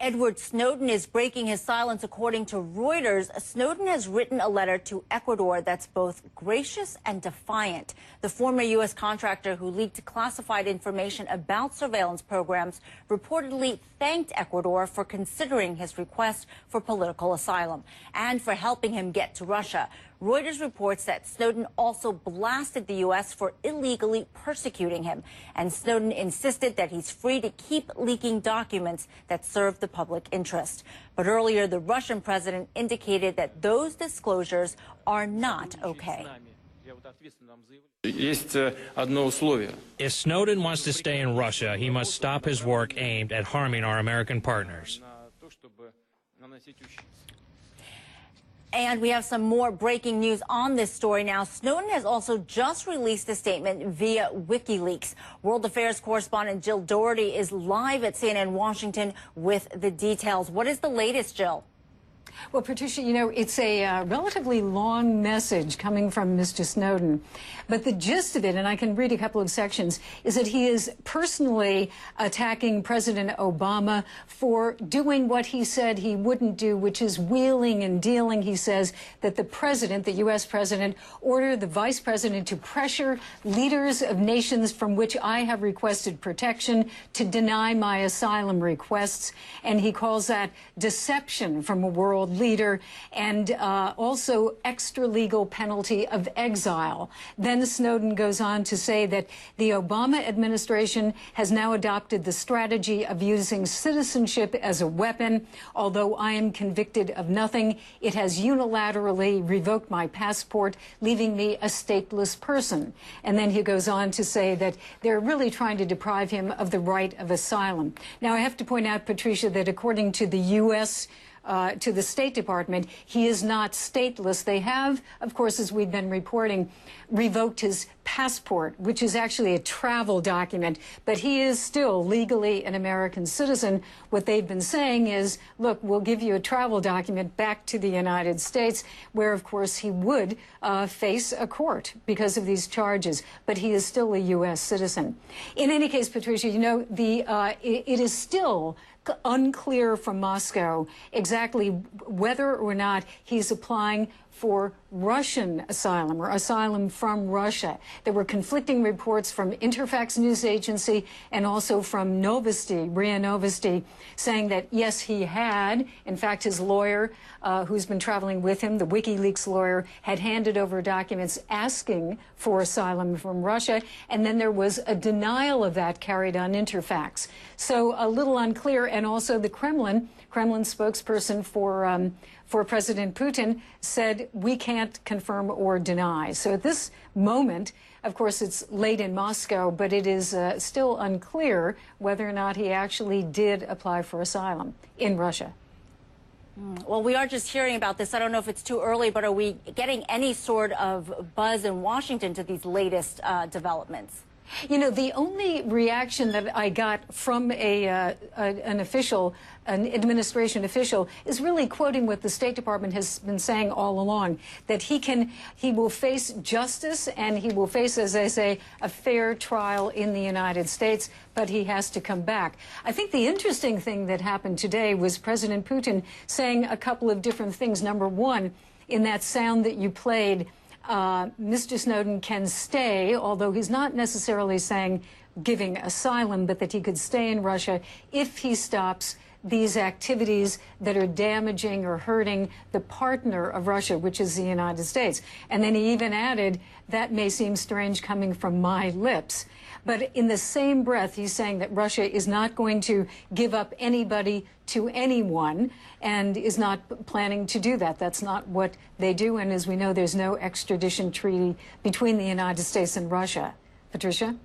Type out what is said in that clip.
Edward Snowden is breaking his silence. According to Reuters, Snowden has written a letter to Ecuador that's both gracious and defiant. The former U.S. contractor who leaked classified information about surveillance programs reportedly thanked Ecuador for considering his request for political asylum and for helping him get to Russia. Reuters reports that Snowden also blasted the U.S. for illegally persecuting him, and Snowden insisted that he's free to keep leaking documents that serve the public interest. But earlier, the Russian president indicated that those disclosures are not okay. If Snowden wants to stay in Russia, he must stop his work aimed at harming our American partners. And we have some more breaking news on this story now. Snowden has also just released a statement via WikiLeaks. World Affairs correspondent Jill Dougherty is live at CNN Washington with the details. What is the latest, Jill? Well, Patricia, you know, it's a relatively long message coming from Mr. Snowden. But the gist of it, and I can read a couple of sections, is that he is personally attacking President Obama for doing what he said he wouldn't do, which is wheeling and dealing. He says that the president, the U.S. president, ordered the vice president to pressure leaders of nations from which I have requested protection to deny my asylum requests. And he calls that deception from a world leader, and also extra legal penalty of exile. Then Snowden goes on to say that the Obama administration has now adopted the strategy of using citizenship as a weapon. Although I am convicted of nothing, it has unilaterally revoked my passport, leaving me a stateless person. And then he goes on to say that they're really trying to deprive him of the right of asylum. Now, I have to point out, Patricia, that according to the U.S. To the State Department, he is not stateless. They have, of course, as we've been reporting, revoked his passport, which is actually a travel document, but he is still legally an American citizen. What they've been saying is, look, we'll give you a travel document back to the United States, where, of course, he would face a court because of these charges, but he is still a U.S. citizen. In any case, Patricia, you know, it is still unclear from Moscow exactly whether or not he's applying for Russian asylum or asylum from Russia. There were conflicting reports from Interfax news agency and also from Novosti, RIA Novosti, saying that, yes, he had. In fact, his lawyer, who's been traveling with him, the WikiLeaks lawyer, had handed over documents asking for asylum from Russia. And then there was a denial of that carried on Interfax. So a little unclear. And also the Kremlin spokesperson for President Putin said, we can't confirm or deny. So at this moment, of course, it's late in Moscow, but it is still unclear whether or not he actually did apply for asylum in Russia. Well, we are just hearing about this. I don't know if it's too early, but are we getting any sort of buzz in Washington to these latest developments? You know, the only reaction that I got from an administration official, is really quoting what the State Department has been saying all along, that he will face justice and he will face, as I say, a fair trial in the United States, but he has to come back. I think the interesting thing that happened today was President Putin saying a couple of different things. Number one, in that sound that you played, Mr. Snowden can stay, although he's not necessarily saying giving asylum, but that he could stay in Russia if he stops these activities that are damaging or hurting the partner of Russia, which is the United States. And then he even added, that may seem strange coming from my lips. But in the same breath, he's saying that Russia is not going to give up anybody to anyone and is not planning to do that. That's not what they do. And as we know, there's no extradition treaty between the United States and Russia. Patricia?